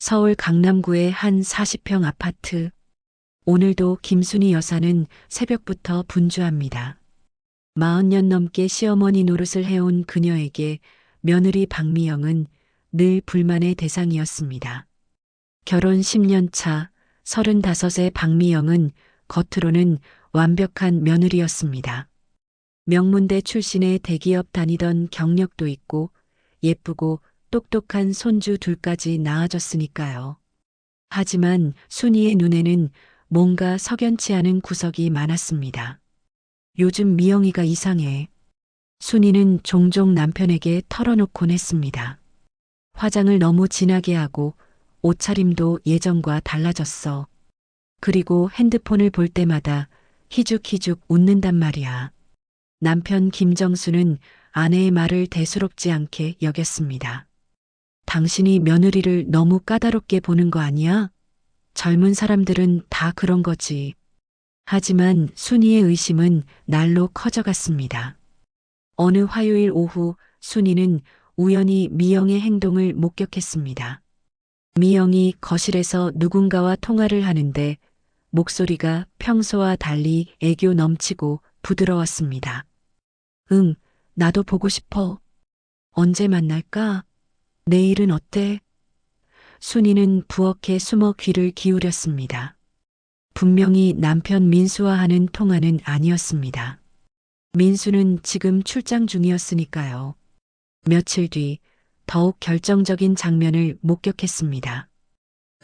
서울 강남구의 한 40평 아파트. 오늘도 김순희 여사는 새벽부터 분주합니다. 40년 넘게 시어머니 노릇을 해온 그녀에게 며느리 박미영은 늘 불만의 대상이었습니다. 결혼 10년 차 35의 박미영은 겉으로는 완벽한 며느리였습니다. 명문대 출신의 대기업 다니던 경력도 있고 예쁘고 똑똑한 손주 둘까지 낳아줬으니까요. 하지만 순이의 눈에는 뭔가 석연치 않은 구석이 많았습니다. 요즘 미영이가 이상해. 순이는 종종 남편에게 털어놓곤 했습니다. 화장을 너무 진하게 하고 옷차림도 예전과 달라졌어. 그리고 핸드폰을 볼 때마다 희죽희죽 웃는단 말이야. 남편 김정수는 아내의 말을 대수롭지 않게 여겼습니다. 당신이 며느리를 너무 까다롭게 보는 거 아니야? 젊은 사람들은 다 그런 거지. 하지만 순이의 의심은 날로 커져갔습니다. 어느 화요일 오후 순이는 우연히 미영의 행동을 목격했습니다. 미영이 거실에서 누군가와 통화를 하는데 목소리가 평소와 달리 애교 넘치고 부드러웠습니다. 응, 나도 보고 싶어. 언제 만날까? 내일은 어때? 순이는 부엌에 숨어 귀를 기울였습니다. 분명히 남편 민수와 하는 통화는 아니었습니다. 민수는 지금 출장 중이었으니까요. 며칠 뒤 더욱 결정적인 장면을 목격했습니다.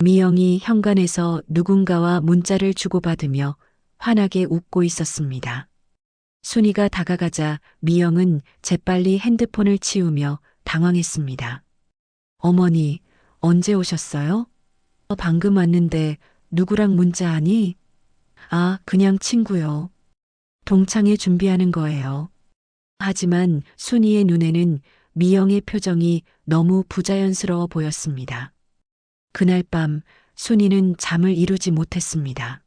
미영이 현관에서 누군가와 문자를 주고받으며 환하게 웃고 있었습니다. 순이가 다가가자 미영은 재빨리 핸드폰을 치우며 당황했습니다. 어머니, 언제 오셨어요? 방금 왔는데 누구랑 문자하니? 아, 그냥 친구요. 동창회 준비하는 거예요. 하지만 순이의 눈에는 미영의 표정이 너무 부자연스러워 보였습니다. 그날 밤 순이는 잠을 이루지 못했습니다.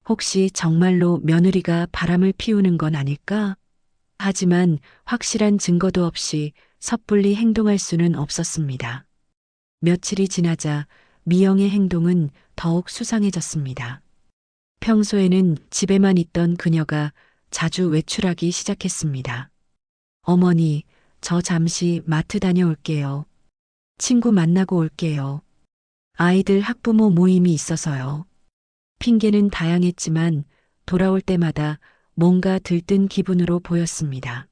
혹시 정말로 며느리가 바람을 피우는 건 아닐까? 하지만 확실한 증거도 없이 섣불리 행동할 수는 없었습니다. 며칠이 지나자 미영의 행동은 더욱 수상해졌습니다. 평소에는 집에만 있던 그녀가 자주 외출하기 시작했습니다. 어머니, 저 잠시 마트 다녀올게요. 친구 만나고 올게요. 아이들 학부모 모임이 있어서요. 핑계는 다양했지만 돌아올 때마다 뭔가 들뜬 기분으로 보였습니다.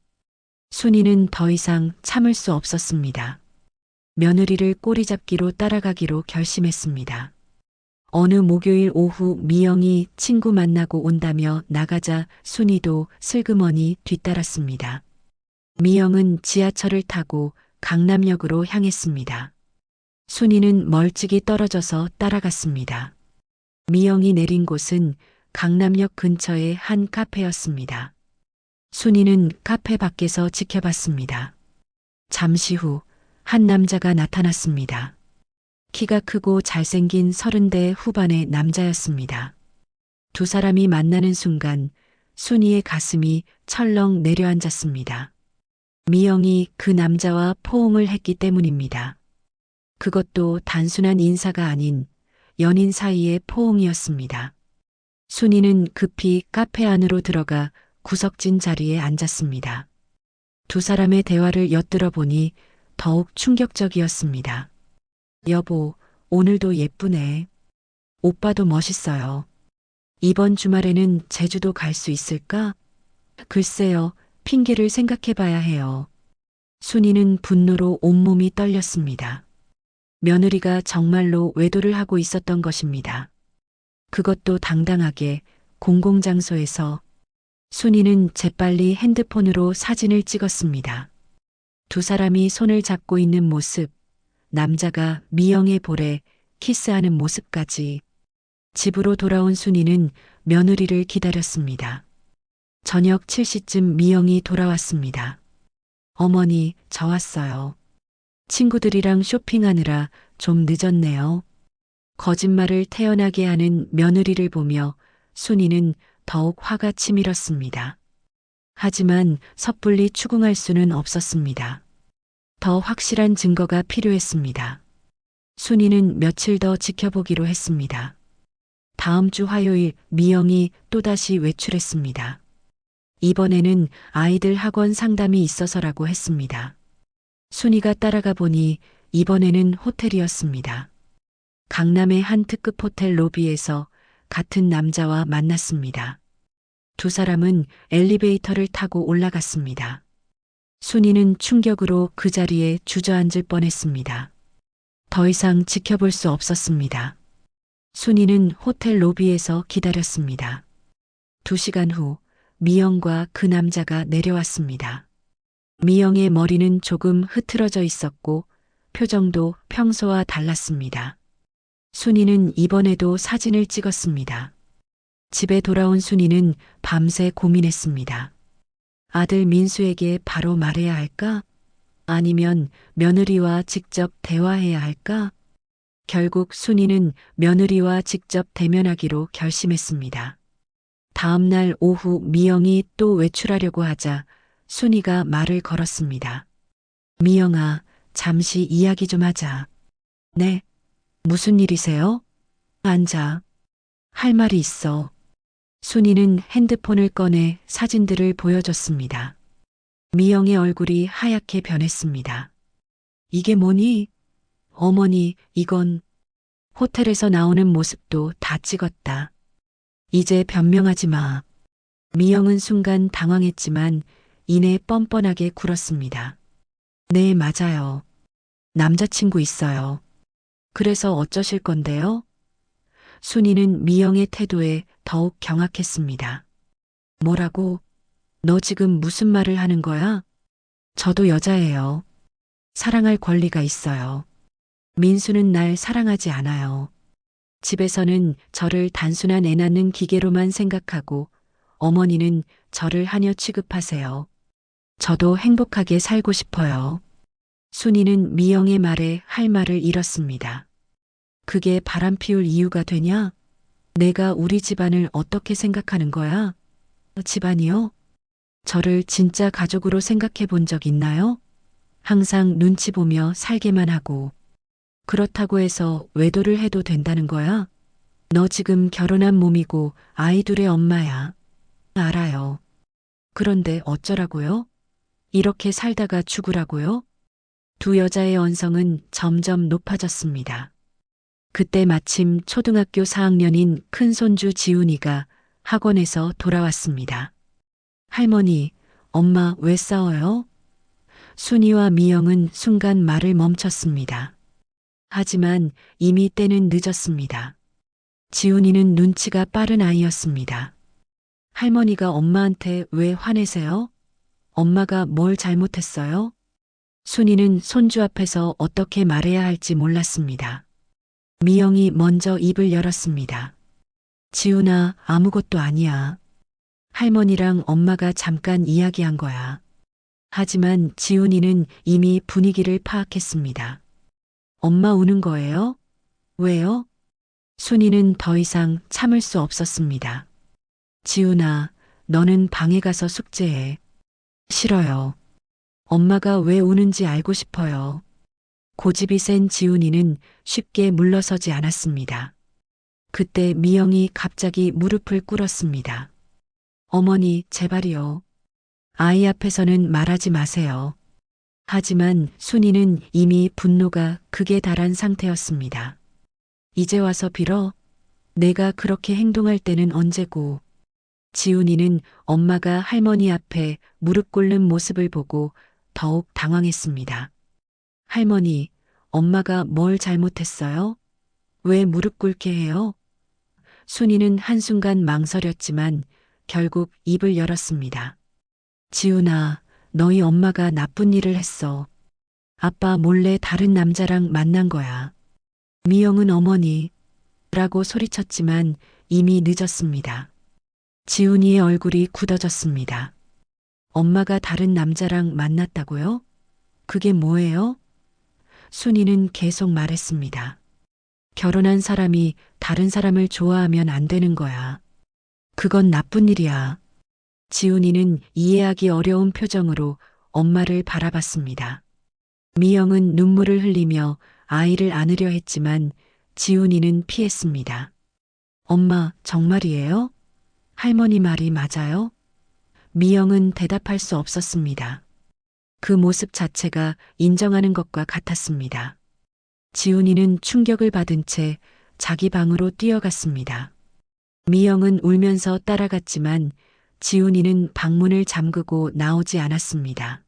순이는 더 이상 참을 수 없었습니다. 며느리를 꼬리잡기로 따라가기로 결심했습니다. 어느 목요일 오후 미영이 친구 만나고 온다며 나가자 순이도 슬그머니 뒤따랐습니다. 미영은 지하철을 타고 강남역으로 향했습니다. 순이는 멀찍이 떨어져서 따라갔습니다. 미영이 내린 곳은 강남역 근처의 한 카페였습니다. 순이는 카페 밖에서 지켜봤습니다. 잠시 후 한 남자가 나타났습니다. 키가 크고 잘생긴 30대 후반의 남자였습니다. 두 사람이 만나는 순간 순이의 가슴이 철렁 내려앉았습니다. 미영이 그 남자와 포옹을 했기 때문입니다. 그것도 단순한 인사가 아닌 연인 사이의 포옹이었습니다. 순이는 급히 카페 안으로 들어가 구석진 자리에 앉았습니다. 두 사람의 대화를 엿들어 보니 더욱 충격적이었습니다. 여보, 오늘도 예쁘네. 오빠도 멋있어요. 이번 주말에는 제주도 갈 수 있을까? 글쎄요, 핑계를 생각해 봐야 해요. 순이는 분노로 온몸이 떨렸습니다. 며느리가 정말로 외도를 하고 있었던 것입니다. 그것도 당당하게 공공장소에서. 순이는 재빨리 핸드폰으로 사진을 찍었습니다. 두 사람이 손을 잡고 있는 모습, 남자가 미영의 볼에 키스하는 모습까지. 집으로 돌아온 순이는 며느리를 기다렸습니다. 저녁 7시쯤 미영이 돌아왔습니다. 어머니, 저 왔어요. 친구들이랑 쇼핑하느라 좀 늦었네요. 거짓말을 태연하게 하는 며느리를 보며 순이는 더욱 화가 치밀었습니다. 하지만 섣불리 추궁할 수는 없었습니다. 더 확실한 증거가 필요했습니다. 순이는 며칠 더 지켜보기로 했습니다. 다음 주 화요일 미영이 또다시 외출했습니다. 이번에는 아이들 학원 상담이 있어서라고 했습니다. 순이가 따라가 보니 이번에는 호텔이었습니다. 강남의 한 특급 호텔 로비에서 같은 남자와 만났습니다. 두 사람은 엘리베이터를 타고 올라갔습니다. 순이는 충격으로 그 자리에 주저앉을 뻔했습니다. 더 이상 지켜볼 수 없었습니다. 순이는 호텔 로비에서 기다렸습니다. 2시간 후 미영과 그 남자가 내려왔습니다. 미영의 머리는 조금 흐트러져 있었고 표정도 평소와 달랐습니다. 순이는 이번에도 사진을 찍었습니다. 집에 돌아온 순이는 밤새 고민했습니다. 아들 민수에게 바로 말해야 할까? 아니면 며느리와 직접 대화해야 할까? 결국 순이는 며느리와 직접 대면하기로 결심했습니다. 다음 날 오후 미영이 또 외출하려고 하자 순이가 말을 걸었습니다. 미영아, 잠시 이야기 좀 하자. 네. 무슨 일이세요? 앉아. 할 말이 있어. 순이는 핸드폰을 꺼내 사진들을 보여줬습니다. 미영의 얼굴이 하얗게 변했습니다. 이게 뭐니? 어머니, 이건 호텔에서 나오는 모습도 다 찍었다. 이제 변명하지 마. 미영은 순간 당황했지만 이내 뻔뻔하게 굴었습니다. 네, 맞아요. 남자친구 있어요. 그래서 어쩌실 건데요? 순이는 미영의 태도에 더욱 경악했습니다. 뭐라고? 너 지금 무슨 말을 하는 거야? 저도 여자예요. 사랑할 권리가 있어요. 민수는 날 사랑하지 않아요. 집에서는 저를 단순한 애 낳는 기계로만 생각하고 어머니는 저를 하녀 취급하세요. 저도 행복하게 살고 싶어요. 순이는 미영의 말에 할 말을 잃었습니다. 그게 바람 피울 이유가 되냐? 내가 우리 집안을 어떻게 생각하는 거야? 집안이요? 저를 진짜 가족으로 생각해 본 적 있나요? 항상 눈치 보며 살게만 하고. 그렇다고 해서 외도를 해도 된다는 거야? 너 지금 결혼한 몸이고 아이 둘의 엄마야. 알아요. 그런데 어쩌라고요? 이렇게 살다가 죽으라고요? 두 여자의 언성은 점점 높아졌습니다. 그때 마침 초등학교 4학년인 큰손주 지훈이가 학원에서 돌아왔습니다. 할머니, 엄마 왜 싸워요? 순이와 미영은 순간 말을 멈췄습니다. 하지만 이미 때는 늦었습니다. 지훈이는 눈치가 빠른 아이였습니다. 할머니가 엄마한테 왜 화내세요? 엄마가 뭘 잘못했어요? 순이는 손주 앞에서 어떻게 말해야 할지 몰랐습니다. 미영이 먼저 입을 열었습니다. 지훈아, 아무것도 아니야. 할머니랑 엄마가 잠깐 이야기한 거야. 하지만 지훈이는 이미 분위기를 파악했습니다. 엄마 우는 거예요? 왜요? 순이는 더 이상 참을 수 없었습니다. 지훈아, 너는 방에 가서 숙제해. 싫어요. 엄마가 왜 우는지 알고 싶어요. 고집이 센 지훈이는 쉽게 물러서지 않았습니다. 그때 미영이 갑자기 무릎을 꿇었습니다. 어머니, 제발이요. 아이 앞에서는 말하지 마세요. 하지만 순이는 이미 분노가 극에 달한 상태였습니다. 이제 와서 빌어? 내가 그렇게 행동할 때는 언제고. 지훈이는 엄마가 할머니 앞에 무릎 꿇는 모습을 보고 더욱 당황했습니다. 할머니, 엄마가 뭘 잘못했어요? 왜 무릎 꿇게 해요? 순이는 한순간 망설였지만 결국 입을 열었습니다. 지훈아, 너희 엄마가 나쁜 일을 했어. 아빠 몰래 다른 남자랑 만난 거야. 미영은 어머니, 라고 소리쳤지만 이미 늦었습니다. 지훈이의 얼굴이 굳어졌습니다. 엄마가 다른 남자랑 만났다고요? 그게 뭐예요? 순이는 계속 말했습니다. 결혼한 사람이 다른 사람을 좋아하면 안 되는 거야. 그건 나쁜 일이야. 지훈이는 이해하기 어려운 표정으로 엄마를 바라봤습니다. 미영은 눈물을 흘리며 아이를 안으려 했지만 지훈이는 피했습니다. 엄마, 정말이에요? 할머니 말이 맞아요? 미영은 대답할 수 없었습니다. 그 모습 자체가 인정하는 것과 같았습니다. 지훈이는 충격을 받은 채 자기 방으로 뛰어갔습니다. 미영은 울면서 따라갔지만 지훈이는 방문을 잠그고 나오지 않았습니다.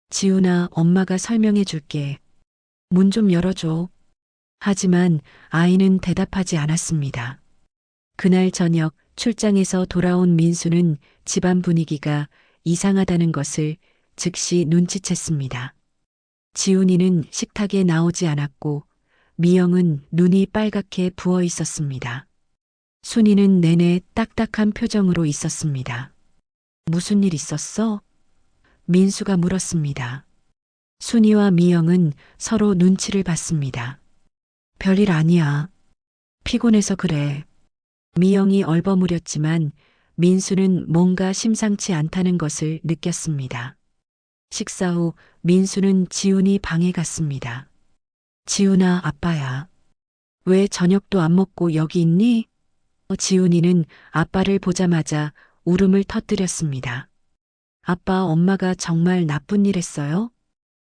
지훈아, 엄마가 설명해 줄게. 문 좀 열어줘. 하지만 아이는 대답하지 않았습니다. 그날 저녁 출장에서 돌아온 민수는 집안 분위기가 이상하다는 것을 즉시 눈치챘습니다. 지훈이는 식탁에 나오지 않았고 미영은 눈이 빨갛게 부어 있었습니다. 순이는 내내 딱딱한 표정으로 있었습니다. 무슨 일 있었어? 민수가 물었습니다. 순이와 미영은 서로 눈치를 봤습니다. 별일 아니야. 피곤해서 그래. 미영이 얼버무렸지만 민수는 뭔가 심상치 않다는 것을 느꼈습니다. 식사 후 민수는 지훈이 방에 갔습니다. 지훈아, 아빠야. 왜 저녁도 안 먹고 여기 있니? 지훈이는 아빠를 보자마자 울음을 터뜨렸습니다. 아빠, 엄마가 정말 나쁜 일 했어요?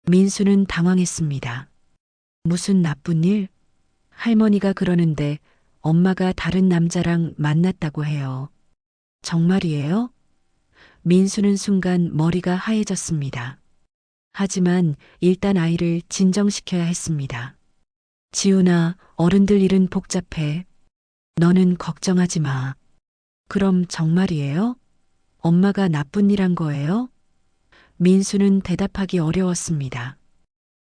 민수는 당황했습니다. 무슨 나쁜 일? 할머니가 그러는데 엄마가 다른 남자랑 만났다고 해요. 정말이에요? 민수는 순간 머리가 하얘졌습니다. 하지만 일단 아이를 진정시켜야 했습니다. 지훈아, 어른들 일은 복잡해. 너는 걱정하지 마. 그럼 정말이에요? 엄마가 나쁜 일 한 거예요? 민수는 대답하기 어려웠습니다.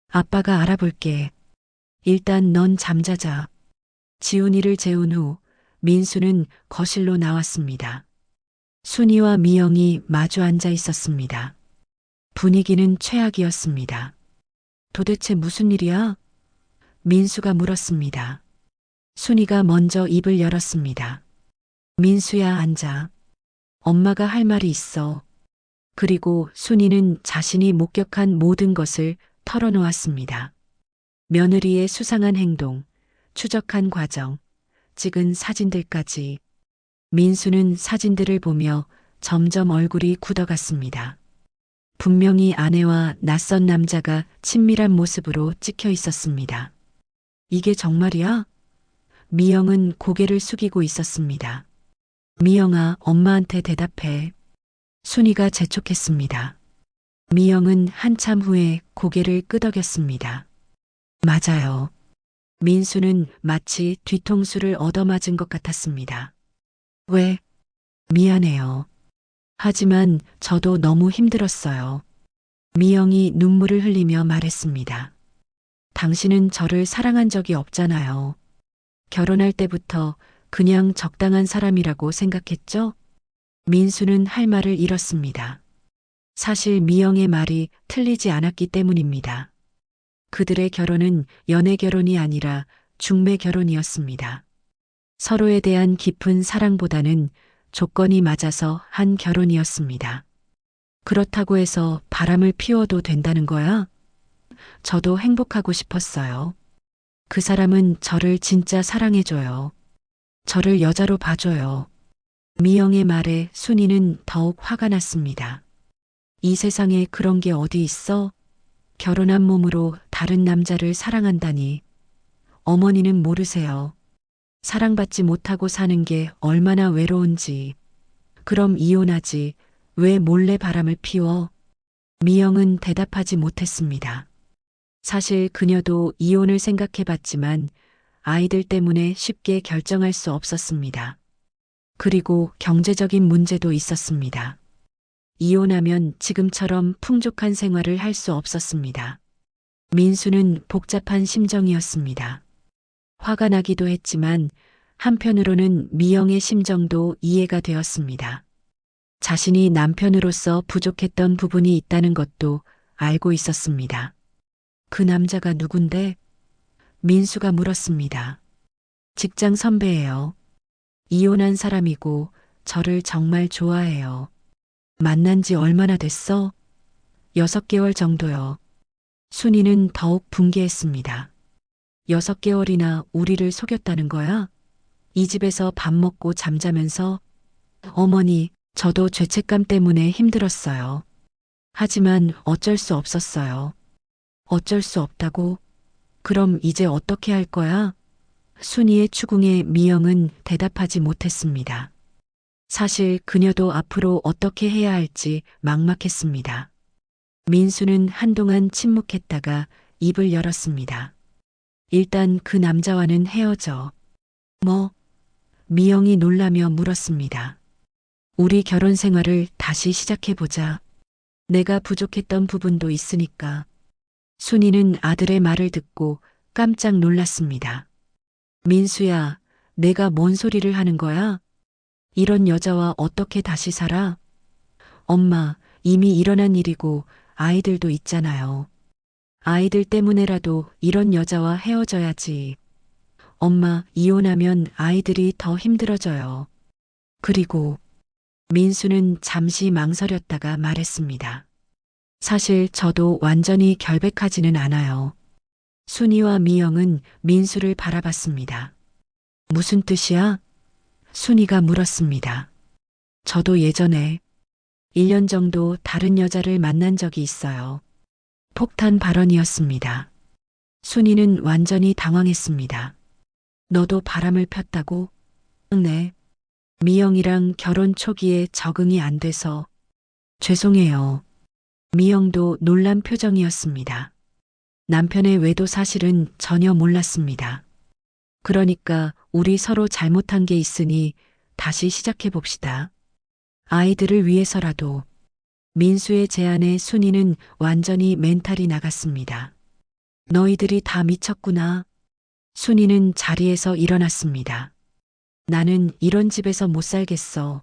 아빠가 알아볼게. 일단 넌 잠자자. 지훈이를 재운 후 민수는 거실로 나왔습니다. 순이와 미영이 마주 앉아 있었습니다. 분위기는 최악이었습니다. 도대체 무슨 일이야? 민수가 물었습니다. 순이가 먼저 입을 열었습니다. 민수야, 앉아. 엄마가 할 말이 있어. 그리고 순이는 자신이 목격한 모든 것을 털어놓았습니다. 며느리의 수상한 행동, 추적한 과정, 찍은 사진들까지. 민수는 사진들을 보며 점점 얼굴이 굳어갔습니다. 분명히 아내와 낯선 남자가 친밀한 모습으로 찍혀 있었습니다. 이게 정말이야? 미영은 고개를 숙이고 있었습니다. 미영아, 엄마한테 대답해. 순이가 재촉했습니다. 미영은 한참 후에 고개를 끄덕였습니다. 맞아요. 민수는 마치 뒤통수를 얻어맞은 것 같았습니다. 왜? 미안해요. 하지만 저도 너무 힘들었어요. 미영이 눈물을 흘리며 말했습니다. 당신은 저를 사랑한 적이 없잖아요. 결혼할 때부터 그냥 적당한 사람이라고 생각했죠? 민수는 할 말을 잃었습니다. 사실 미영의 말이 틀리지 않았기 때문입니다. 그들의 결혼은 연애 결혼이 아니라 중매 결혼이었습니다. 서로에 대한 깊은 사랑보다는 조건이 맞아서 한 결혼이었습니다. 그렇다고 해서 바람을 피워도 된다는 거야? 저도 행복하고 싶었어요. 그 사람은 저를 진짜 사랑해줘요. 저를 여자로 봐줘요. 미영의 말에 순이는 더욱 화가 났습니다. 이 세상에 그런 게 어디 있어? 결혼한 몸으로 다른 남자를 사랑한다니. 어머니는 모르세요. 사랑받지 못하고 사는 게 얼마나 외로운지. 그럼 이혼하지. 왜 몰래 바람을 피워? 미영은 대답하지 못했습니다. 사실 그녀도 이혼을 생각해봤지만 아이들 때문에 쉽게 결정할 수 없었습니다. 그리고 경제적인 문제도 있었습니다. 이혼하면 지금처럼 풍족한 생활을 할 수 없었습니다. 민수는 복잡한 심정이었습니다. 화가 나기도 했지만 한편으로는 미영의 심정도 이해가 되었습니다. 자신이 남편으로서 부족했던 부분이 있다는 것도 알고 있었습니다. 그 남자가 누군데? 민수가 물었습니다. 직장 선배예요. 이혼한 사람이고 저를 정말 좋아해요. 만난 지 얼마나 됐어? 6개월 정도요. 순이는 더욱 분개했습니다. 6개월이나 우리를 속였다는 거야? 이 집에서 밥 먹고 잠자면서 어머니, 저도 죄책감 때문에 힘들었어요. 하지만 어쩔 수 없었어요. 어쩔 수 없다고? 그럼 이제 어떻게 할 거야? 순이의 추궁에 미영은 대답하지 못했습니다. 사실 그녀도 앞으로 어떻게 해야 할지 막막했습니다. 민수는 한동안 침묵했다가 입을 열었습니다. 일단 그 남자와는 헤어져. 뭐? 미영이 놀라며 물었습니다. 우리 결혼 생활을 다시 시작해보자. 내가 부족했던 부분도 있으니까. 순이는 아들의 말을 듣고 깜짝 놀랐습니다. 민수야, 내가 뭔 소리를 하는 거야? 이런 여자와 어떻게 다시 살아? 엄마, 이미 일어난 일이고 아이들도 있잖아요. 아이들 때문에라도 이런 여자와 헤어져야지. 엄마, 이혼하면 아이들이 더 힘들어져요. 그리고 민수는 잠시 망설였다가 말했습니다. 사실 저도 완전히 결백하지는 않아요. 순이와 미영은 민수를 바라봤습니다. 무슨 뜻이야? 순이가 물었습니다. 저도 예전에 1년 정도 다른 여자를 만난 적이 있어요. 폭탄 발언이었습니다. 순이는 완전히 당황했습니다. 너도 바람을 폈다고? 네. 미영이랑 결혼 초기에 적응이 안 돼서 죄송해요. 미영도 놀란 표정이었습니다. 남편의 외도 사실은 전혀 몰랐습니다. 그러니까 우리 서로 잘못한 게 있으니 다시 시작해 봅시다. 아이들을 위해서라도. 민수의 제안에 순이는 완전히 멘탈이 나갔습니다. 너희들이 다 미쳤구나. 순이는 자리에서 일어났습니다. 나는 이런 집에서 못 살겠어.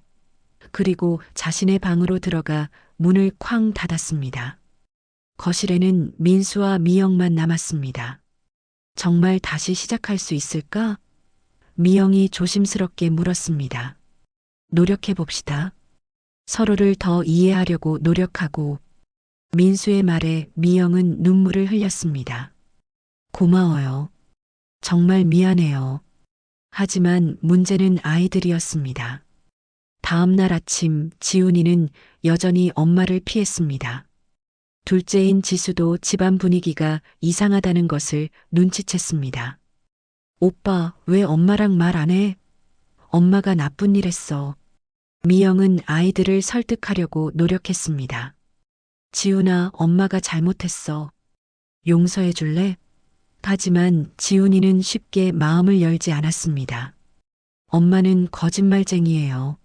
그리고 자신의 방으로 들어가 문을 쾅 닫았습니다. 거실에는 민수와 미영만 남았습니다. 정말 다시 시작할 수 있을까? 미영이 조심스럽게 물었습니다. 노력해 봅시다. 서로를 더 이해하려고 노력하고. 민수의 말에 미영은 눈물을 흘렸습니다. 고마워요. 정말 미안해요. 하지만 문제는 아이들이었습니다. 다음 날 아침 지훈이는 여전히 엄마를 피했습니다. 둘째인 지수도 집안 분위기가 이상하다는 것을 눈치챘습니다. 오빠, 왜 엄마랑 말 안 해? 엄마가 나쁜 일 했어. 미영은 아이들을 설득하려고 노력했습니다. 지훈아, 엄마가 잘못했어. 용서해 줄래? 하지만 지훈이는 쉽게 마음을 열지 않았습니다. 엄마는 거짓말쟁이에요.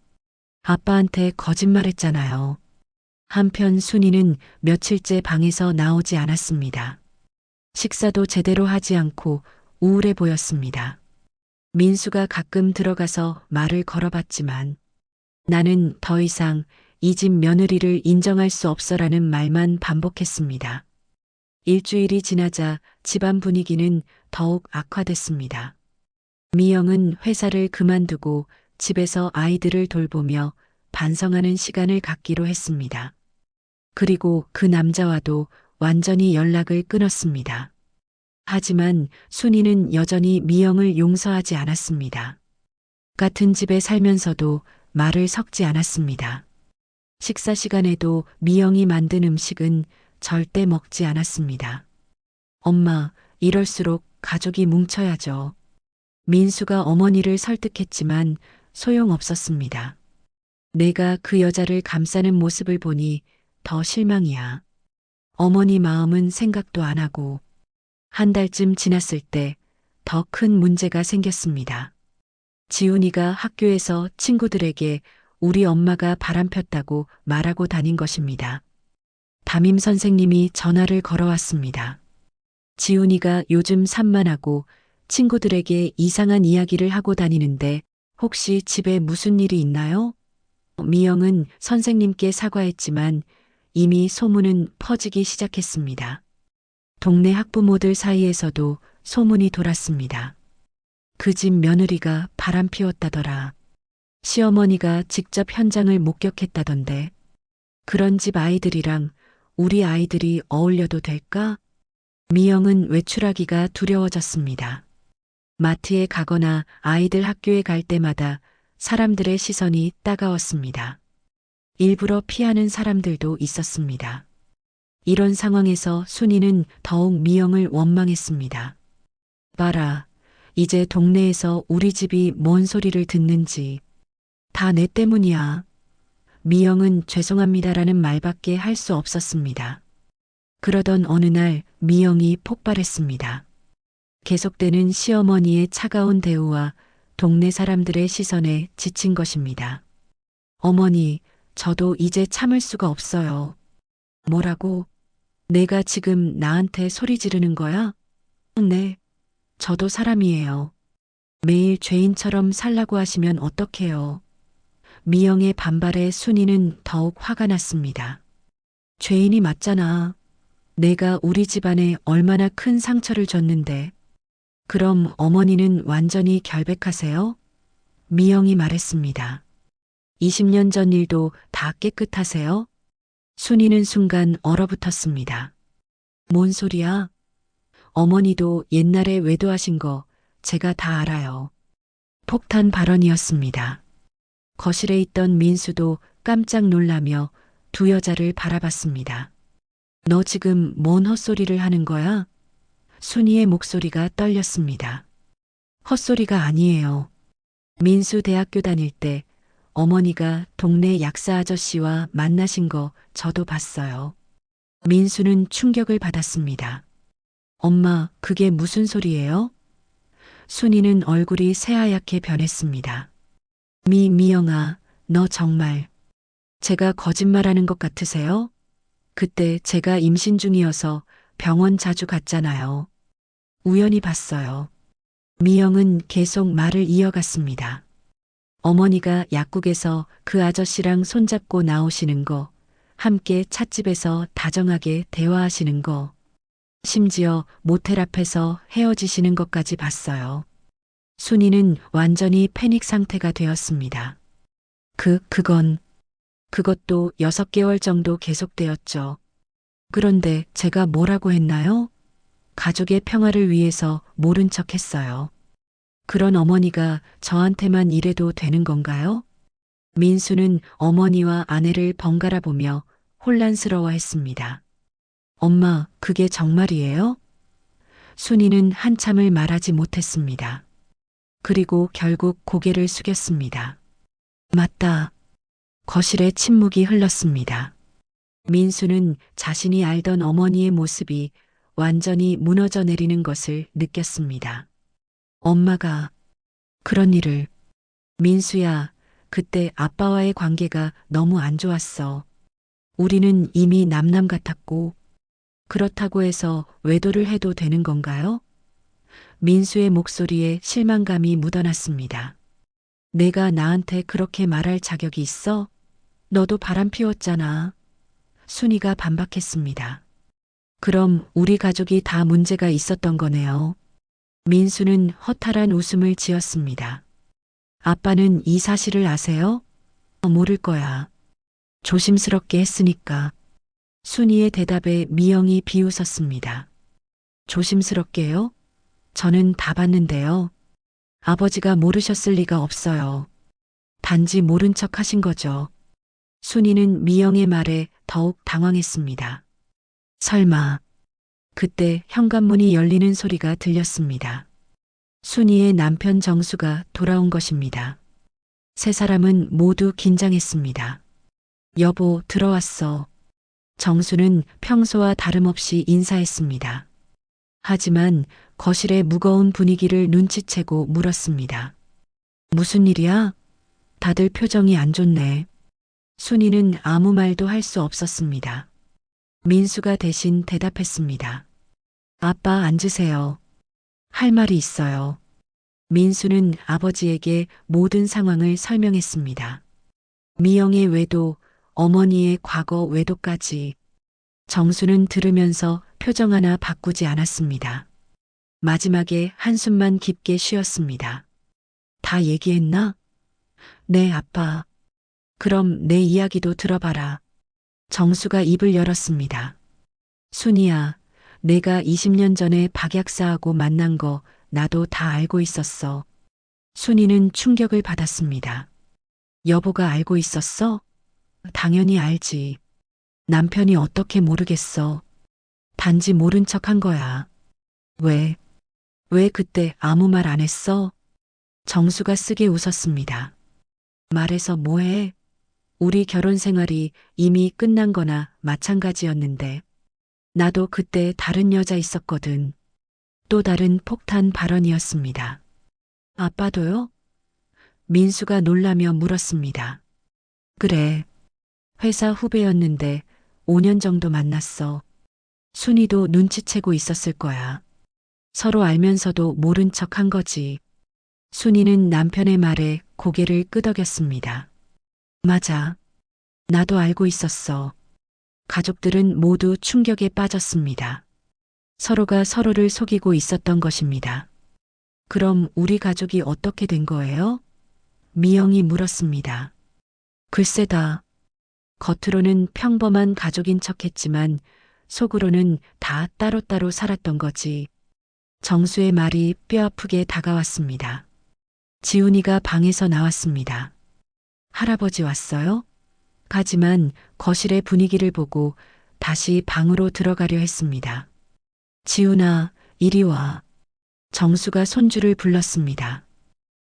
아빠한테 거짓말했잖아요. 한편 순이는 며칠째 방에서 나오지 않았습니다. 식사도 제대로 하지 않고 우울해 보였습니다. 민수가 가끔 들어가서 말을 걸어봤지만 나는 더 이상 이 집 며느리를 인정할 수 없어라는 말만 반복했습니다. 일주일이 지나자 집안 분위기는 더욱 악화됐습니다. 미영은 회사를 그만두고 집에서 아이들을 돌보며 반성하는 시간을 갖기로 했습니다. 그리고 그 남자와도 완전히 연락을 끊었습니다. 하지만 순이는 여전히 미영을 용서하지 않았습니다. 같은 집에 살면서도 말을 섞지 않았습니다. 식사 시간에도 미영이 만든 음식은 절대 먹지 않았습니다. 엄마, 이럴수록 가족이 뭉쳐야죠. 민수가 어머니를 설득했지만 소용없었습니다. 내가 그 여자를 감싸는 모습을 보니 더 실망이야. 어머니 마음은 생각도 안 하고. 한 달쯤 지났을 때 더 큰 문제가 생겼습니다. 지훈이가 학교에서 친구들에게 우리 엄마가 바람폈다고 말하고 다닌 것입니다. 담임 선생님이 전화를 걸어왔습니다. 지훈이가 요즘 산만하고 친구들에게 이상한 이야기를 하고 다니는데 혹시 집에 무슨 일이 있나요? 미영은 선생님께 사과했지만 이미 소문은 퍼지기 시작했습니다. 동네 학부모들 사이에서도 소문이 돌았습니다. 그 집 며느리가 바람 피웠다더라. 시어머니가 직접 현장을 목격했다던데. 그런 집 아이들이랑 우리 아이들이 어울려도 될까? 미영은 외출하기가 두려워졌습니다. 마트에 가거나 아이들 학교에 갈 때마다 사람들의 시선이 따가웠습니다. 일부러 피하는 사람들도 있었습니다. 이런 상황에서 순이는 더욱 미영을 원망했습니다. 봐라, 이제 동네에서 우리 집이 뭔 소리를 듣는지. 다 내 때문이야. 미영은 죄송합니다라는 말밖에 할 수 없었습니다. 그러던 어느 날 미영이 폭발했습니다. 계속되는 시어머니의 차가운 대우와 동네 사람들의 시선에 지친 것입니다. 어머니, 저도 이제 참을 수가 없어요. 뭐라고? 내가 지금 나한테 소리 지르는 거야? 네, 저도 사람이에요. 매일 죄인처럼 살라고 하시면 어떡해요? 미영의 반발에 순이는 더욱 화가 났습니다. 죄인이 맞잖아. 내가 우리 집안에 얼마나 큰 상처를 줬는데. 그럼 어머니는 완전히 결백하세요? 미영이 말했습니다. 20년 전 일도 다 깨끗하세요? 순이는 순간 얼어붙었습니다. 뭔 소리야? 어머니도 옛날에 외도하신 거 제가 다 알아요. 폭탄 발언이었습니다. 거실에 있던 민수도 깜짝 놀라며 두 여자를 바라봤습니다. 너 지금 뭔 헛소리를 하는 거야? 순이의 목소리가 떨렸습니다. 헛소리가 아니에요. 민수 대학교 다닐 때 어머니가 동네 약사 아저씨와 만나신 거 저도 봤어요. 민수는 충격을 받았습니다. 엄마, 그게 무슨 소리예요? 순이는 얼굴이 새하얗게 변했습니다. 미영아, 너 정말 제가 거짓말하는 것 같으세요? 그때 제가 임신 중이어서 병원 자주 갔잖아요. 우연히 봤어요. 미영은 계속 말을 이어갔습니다. 어머니가 약국에서 그 아저씨랑 손잡고 나오시는 거, 함께 찻집에서 다정하게 대화하시는 거, 심지어 모텔 앞에서 헤어지시는 것까지 봤어요. 순이는 완전히 패닉 상태가 되었습니다. 그것도 6개월 정도 계속되었죠. 그런데 제가 뭐라고 했나요? 가족의 평화를 위해서 모른 척 했어요. 그런 어머니가 저한테만 이래도 되는 건가요? 민수는 어머니와 아내를 번갈아 보며 혼란스러워 했습니다. 엄마, 그게 정말이에요? 순이는 한참을 말하지 못했습니다. 그리고 결국 고개를 숙였습니다. 맞다. 거실에 침묵이 흘렀습니다. 민수는 자신이 알던 어머니의 모습이 완전히 무너져 내리는 것을 느꼈습니다. 엄마가 그런 일을. 민수야, 그때 아빠와의 관계가 너무 안 좋았어. 우리는 이미 남남 같았고, 그렇다고 해서 외도를 해도 되는 건가요? 민수의 목소리에 실망감이 묻어났습니다. 내가 나한테 그렇게 말할 자격이 있어? 너도 바람 피웠잖아. 순이가 반박했습니다. 그럼 우리 가족이 다 문제가 있었던 거네요. 민수는 허탈한 웃음을 지었습니다. 아빠는 이 사실을 아세요? 모를 거야. 조심스럽게 했으니까. 순이의 대답에 미영이 비웃었습니다. 조심스럽게요? 저는 다 봤는데요. 아버지가 모르셨을 리가 없어요. 단지 모른 척 하신 거죠. 순이는 미영의 말에 더욱 당황했습니다. 설마. 그때 현관문이 열리는 소리가 들렸습니다. 순이의 남편 정수가 돌아온 것입니다. 세 사람은 모두 긴장했습니다. 여보, 들어왔어. 정수는 평소와 다름없이 인사했습니다. 하지만 거실의 무거운 분위기를 눈치채고 물었습니다. 무슨 일이야? 다들 표정이 안 좋네. 순이는 아무 말도 할 수 없었습니다. 민수가 대신 대답했습니다. 아빠 앉으세요. 할 말이 있어요. 민수는 아버지에게 모든 상황을 설명했습니다. 미영의 외도, 어머니의 과거 외도까지. 정수는 들으면서 표정 하나 바꾸지 않았습니다. 마지막에 한숨만 깊게 쉬었습니다. 다 얘기했나? 네, 아빠. 그럼 내 이야기도 들어봐라. 정수가 입을 열었습니다. 순이야, 내가 20년 전에 박 약사하고 만난 거 나도 다 알고 있었어. 순이는 충격을 받았습니다. 여보가 알고 있었어? 당연히 알지. 남편이 어떻게 모르겠어. 단지 모른 척 한 거야. 왜? 왜 그때 아무 말 안 했어? 정수가 쓰게 웃었습니다. 말해서 뭐해? 우리 결혼 생활이 이미 끝난 거나 마찬가지였는데. 나도 그때 다른 여자 있었거든. 또 다른 폭탄 발언이었습니다. 아빠도요? 민수가 놀라며 물었습니다. 그래. 회사 후배였는데 5년 정도 만났어. 순이도 눈치채고 있었을 거야. 서로 알면서도 모른 척 한 거지. 순이는 남편의 말에 고개를 끄덕였습니다. 맞아. 나도 알고 있었어. 가족들은 모두 충격에 빠졌습니다. 서로가 서로를 속이고 있었던 것입니다. 그럼 우리 가족이 어떻게 된 거예요? 미영이 물었습니다. 글쎄다. 겉으로는 평범한 가족인 척했지만 속으로는 다 따로따로 살았던 거지. 정수의 말이 뼈아프게 다가왔습니다. 지훈이가 방에서 나왔습니다. 할아버지 왔어요? 하지만 거실의 분위기를 보고 다시 방으로 들어가려 했습니다. 지훈아, 이리 와. 정수가 손주를 불렀습니다.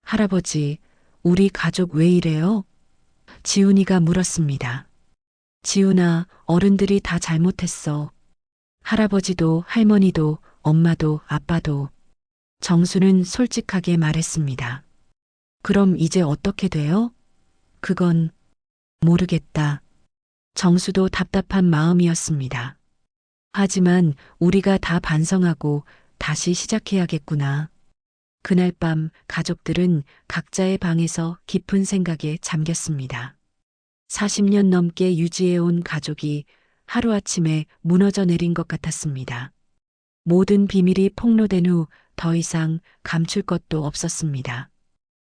할아버지, 우리 가족 왜 이래요? 지훈이가 물었습니다. 지훈아, 어른들이 다 잘못했어. 할아버지도 할머니도 엄마도 아빠도. 정수는 솔직하게 말했습니다. 그럼 이제 어떻게 돼요? 그건 모르겠다. 정수도 답답한 마음이었습니다. 하지만 우리가 다 반성하고 다시 시작해야겠구나. 그날 밤 가족들은 각자의 방에서 깊은 생각에 잠겼습니다. 40년 넘게 유지해온 가족이 하루아침에 무너져 내린 것 같았습니다. 모든 비밀이 폭로된 후 더 이상 감출 것도 없었습니다.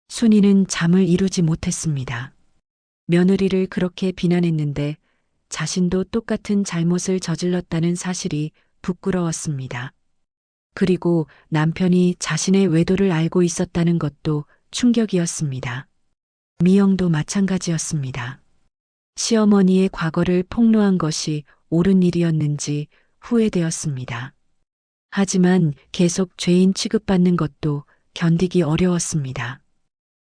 순이는 잠을 이루지 못했습니다. 며느리를 그렇게 비난했는데 자신도 똑같은 잘못을 저질렀다는 사실이 부끄러웠습니다. 그리고 남편이 자신의 외도를 알고 있었다는 것도 충격이었습니다. 미영도 마찬가지였습니다. 시어머니의 과거를 폭로한 것이 옳은 일이었는지 후회되었습니다. 하지만 계속 죄인 취급받는 것도 견디기 어려웠습니다.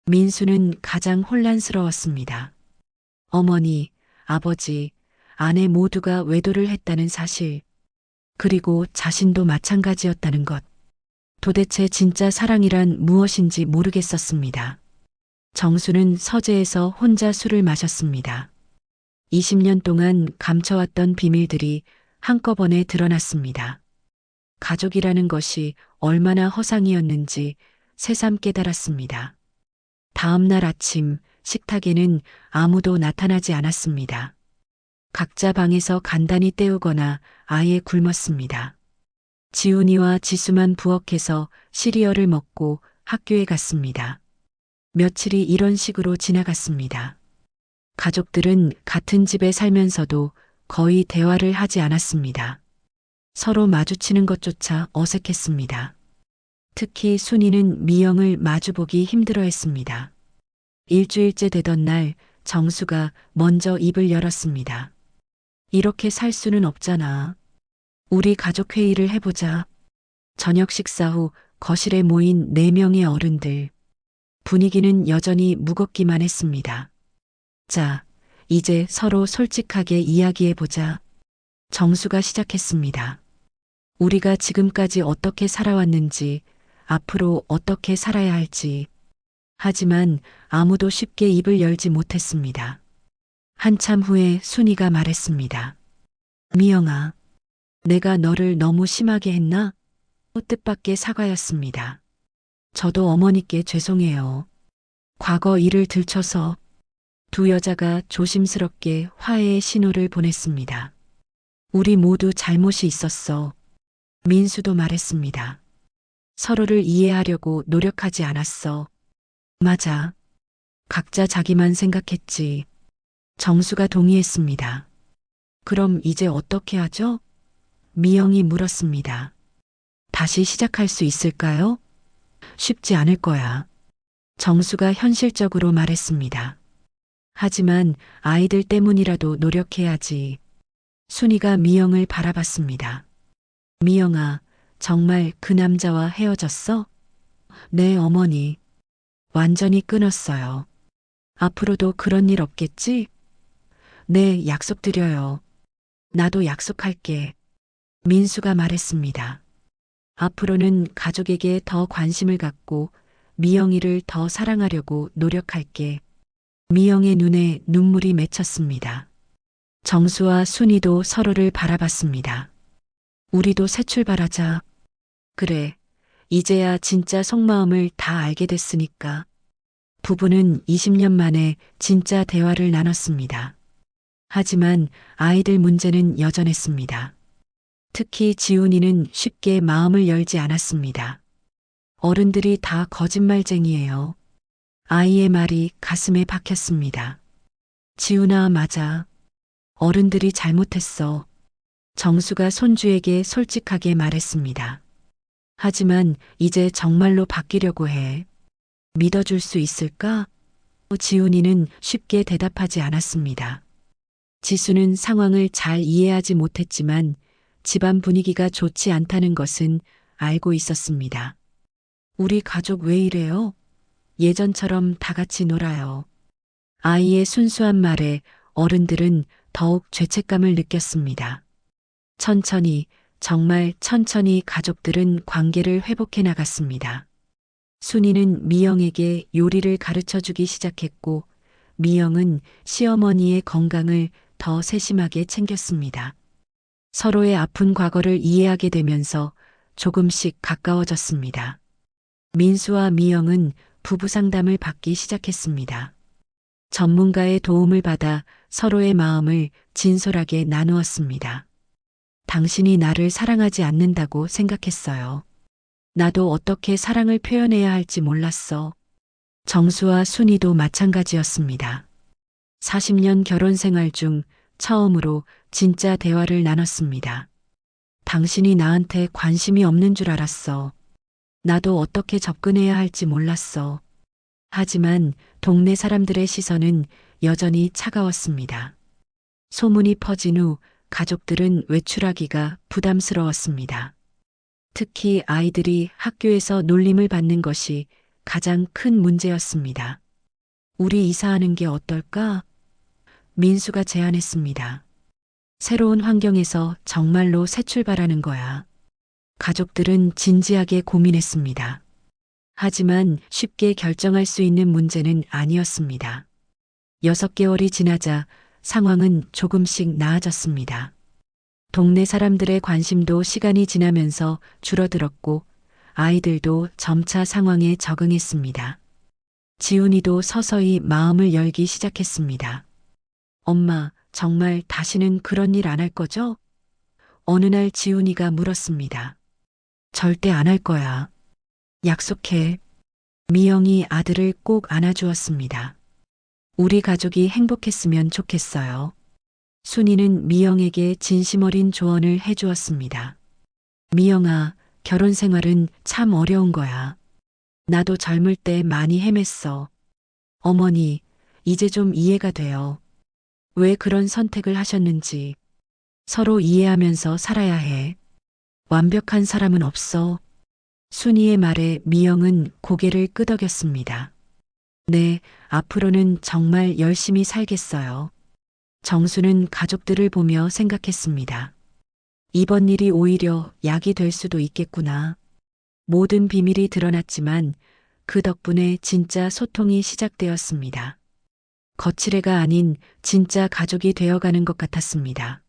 민수는 가장 혼란스러웠습니다. 어머니, 아버지, 아내 모두가 외도를 했다는 사실, 그리고 자신도 마찬가지였다는 것. 도대체 진짜 사랑이란 무엇인지 모르겠었습니다. 정수는 서재에서 혼자 술을 마셨습니다. 20년 동안 감춰왔던 비밀들이 한꺼번에 드러났습니다. 가족이라는 것이 얼마나 허상이었는지 새삼 깨달았습니다. 다음 날 아침 식탁에는 아무도 나타나지 않았습니다. 각자 방에서 간단히 때우거나 아예 굶었습니다. 지훈이와 지수만 부엌에서 시리얼을 먹고 학교에 갔습니다. 며칠이 이런 식으로 지나갔습니다. 가족들은 같은 집에 살면서도 거의 대화를 하지 않았습니다. 서로 마주치는 것조차 어색했습니다. 특히 순이는 미영을 마주보기 힘들어했습니다. 일주일째 되던 날 정수가 먼저 입을 열었습니다. 이렇게 살 수는 없잖아. 우리 가족 회의를 해보자. 저녁 식사 후 거실에 모인 4명의 어른들. 분위기는 여전히 무겁기만 했습니다. 자, 이제 서로 솔직하게 이야기해보자. 정수가 시작했습니다. 우리가 지금까지 어떻게 살아왔는지, 앞으로 어떻게 살아야 할지. 하지만 아무도 쉽게 입을 열지 못했습니다. 한참 후에 순이가 말했습니다. 미영아, 내가 너를 너무 심하게 했나? 뜻밖의 사과였습니다. 저도 어머니께 죄송해요. 과거 일을 들춰서. 두 여자가 조심스럽게 화해의 신호를 보냈습니다. 우리 모두 잘못이 있었어. 민수도 말했습니다. 서로를 이해하려고 노력하지 않았어. 맞아. 각자 자기만 생각했지. 정수가 동의했습니다. 그럼 이제 어떻게 하죠? 미영이 물었습니다. 다시 시작할 수 있을까요? 쉽지 않을 거야. 정수가 현실적으로 말했습니다. 하지만 아이들 때문이라도 노력해야지. 순이가 미영을 바라봤습니다. 미영아, 정말 그 남자와 헤어졌어? 네, 어머니. 완전히 끊었어요. 앞으로도 그런 일 없겠지? 네, 약속드려요. 나도 약속할게. 민수가 말했습니다. 앞으로는 가족에게 더 관심을 갖고 미영이를 더 사랑하려고 노력할게. 미영의 눈에 눈물이 맺혔습니다. 정수와 순이도 서로를 바라봤습니다. 우리도 새 출발하자. 그래, 이제야 진짜 속마음을 다 알게 됐으니까. 부부는 20년 만에 진짜 대화를 나눴습니다. 하지만 아이들 문제는 여전했습니다. 특히 지훈이는 쉽게 마음을 열지 않았습니다. 어른들이 다 거짓말쟁이에요. 아이의 말이 가슴에 박혔습니다. 지훈아, 맞아. 어른들이 잘못했어. 정수가 손주에게 솔직하게 말했습니다. 하지만 이제 정말로 바뀌려고 해. 믿어줄 수 있을까? 지훈이는 쉽게 대답하지 않았습니다. 지수는 상황을 잘 이해하지 못했지만 집안 분위기가 좋지 않다는 것은 알고 있었습니다. 우리 가족 왜 이래요? 예전처럼 다 같이 놀아요. 아이의 순수한 말에 어른들은 더욱 죄책감을 느꼈습니다. 천천히, 정말 천천히 가족들은 관계를 회복해 나갔습니다. 순이는 미영에게 요리를 가르쳐 주기 시작했고, 미영은 시어머니의 건강을 더 세심하게 챙겼습니다. 서로의 아픈 과거를 이해하게 되면서 조금씩 가까워졌습니다. 민수와 미영은 부부 상담을 받기 시작했습니다. 전문가의 도움을 받아 서로의 마음을 진솔하게 나누었습니다. 당신이 나를 사랑하지 않는다고 생각했어요. 나도 어떻게 사랑을 표현해야 할지 몰랐어. 정수와 순이도 마찬가지였습니다. 40년 결혼 생활 중 처음으로 진짜 대화를 나눴습니다. 당신이 나한테 관심이 없는 줄 알았어. 나도 어떻게 접근해야 할지 몰랐어. 하지만 동네 사람들의 시선은 여전히 차가웠습니다. 소문이 퍼진 후 가족들은 외출하기가 부담스러웠습니다. 특히 아이들이 학교에서 놀림을 받는 것이 가장 큰 문제였습니다. 우리 이사하는 게 어떨까? 민수가 제안했습니다. 새로운 환경에서 정말로 새 출발하는 거야. 가족들은 진지하게 고민했습니다. 하지만 쉽게 결정할 수 있는 문제는 아니었습니다. 6개월이 지나자 상황은 조금씩 나아졌습니다. 동네 사람들의 관심도 시간이 지나면서 줄어들었고 아이들도 점차 상황에 적응했습니다. 지훈이도 서서히 마음을 열기 시작했습니다. 엄마, 정말 다시는 그런 일 안 할 거죠? 어느 날 지훈이가 물었습니다. 절대 안 할 거야. 약속해. 미영이 아들을 꼭 안아주었습니다. 우리 가족이 행복했으면 좋겠어요. 순이는 미영에게 진심 어린 조언을 해주었습니다. 미영아, 결혼 생활은 참 어려운 거야. 나도 젊을 때 많이 헤맸어. 어머니, 이제 좀 이해가 돼요. 왜 그런 선택을 하셨는지. 서로 이해하면서 살아야 해. 완벽한 사람은 없어. 순이의 말에 미영은 고개를 끄덕였습니다. 네, 앞으로는 정말 열심히 살겠어요. 정수는 가족들을 보며 생각했습니다. 이번 일이 오히려 약이 될 수도 있겠구나. 모든 비밀이 드러났지만 그 덕분에 진짜 소통이 시작되었습니다. 거칠애가 아닌 진짜 가족이 되어가는 것 같았습니다.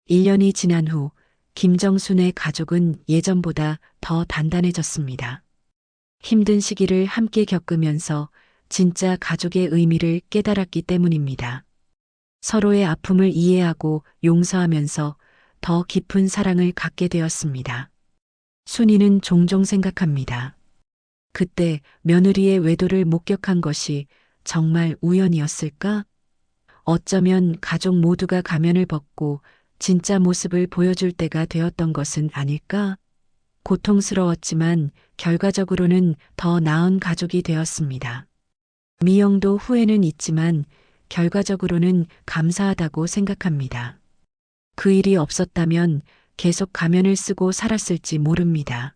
1년이 지난 후 김정순의 가족은 예전보다 더 단단해졌습니다. 힘든 시기를 함께 겪으면서 진짜 가족의 의미를 깨달았기 때문입니다. 서로의 아픔을 이해하고 용서하면서 더 깊은 사랑을 갖게 되었습니다. 순이는 종종 생각합니다. 그때 며느리의 외도를 목격한 것이 정말 우연이었을까? 어쩌면 가족 모두가 가면을 벗고 진짜 모습을 보여줄 때가 되었던 것은 아닐까? 고통스러웠지만 결과적으로는 더 나은 가족이 되었습니다. 미영도 후회는 있지만 결과적으로는 감사하다고 생각합니다. 그 일이 없었다면 계속 가면을 쓰고 살았을지 모릅니다.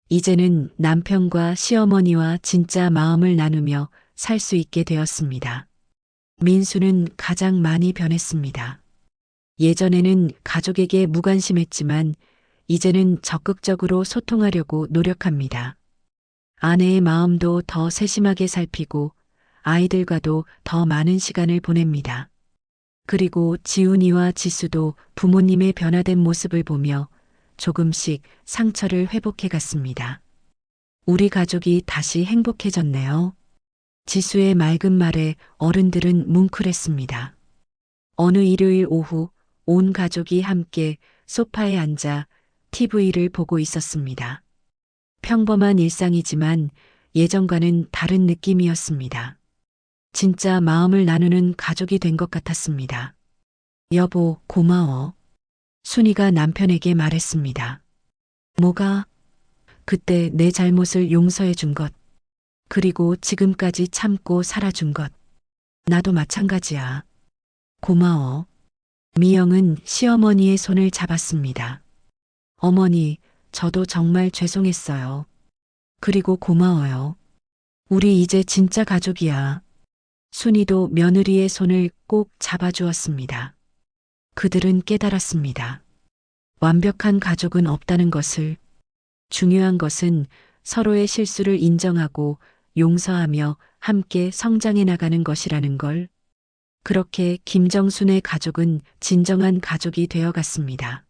이제는 남편과 시어머니와 진짜 마음을 나누며 살 수 있게 되었습니다. 민수는 가장 많이 변했습니다. 예전에는 가족에게 무관심했지만 이제는 적극적으로 소통하려고 노력합니다. 아내의 마음도 더 세심하게 살피고 아이들과도 더 많은 시간을 보냅니다. 그리고 지훈이와 지수도 부모님의 변화된 모습을 보며 조금씩 상처를 회복해 갔습니다. 우리 가족이 다시 행복해졌네요. 지수의 맑은 말에 어른들은 뭉클했습니다. 어느 일요일 오후 온 가족이 함께 소파에 앉아 TV를 보고 있었습니다. 평범한 일상이지만 예전과는 다른 느낌이었습니다. 진짜 마음을 나누는 가족이 된 것 같았습니다. 여보, 고마워. 순이가 남편에게 말했습니다. 뭐가? 그때 내 잘못을 용서해 준 것. 그리고 지금까지 참고 살아준 것. 나도 마찬가지야. 고마워. 미영은 시어머니의 손을 잡았습니다. 어머니, 저도 정말 죄송했어요. 그리고 고마워요. 우리 이제 진짜 가족이야. 순이도 며느리의 손을 꼭 잡아주었습니다. 그들은 깨달았습니다. 완벽한 가족은 없다는 것을. 중요한 것은 서로의 실수를 인정하고 용서하며 함께 성장해 나가는 것이라는 걸. 그렇게 김정순의 가족은 진정한 가족이 되어 갔습니다.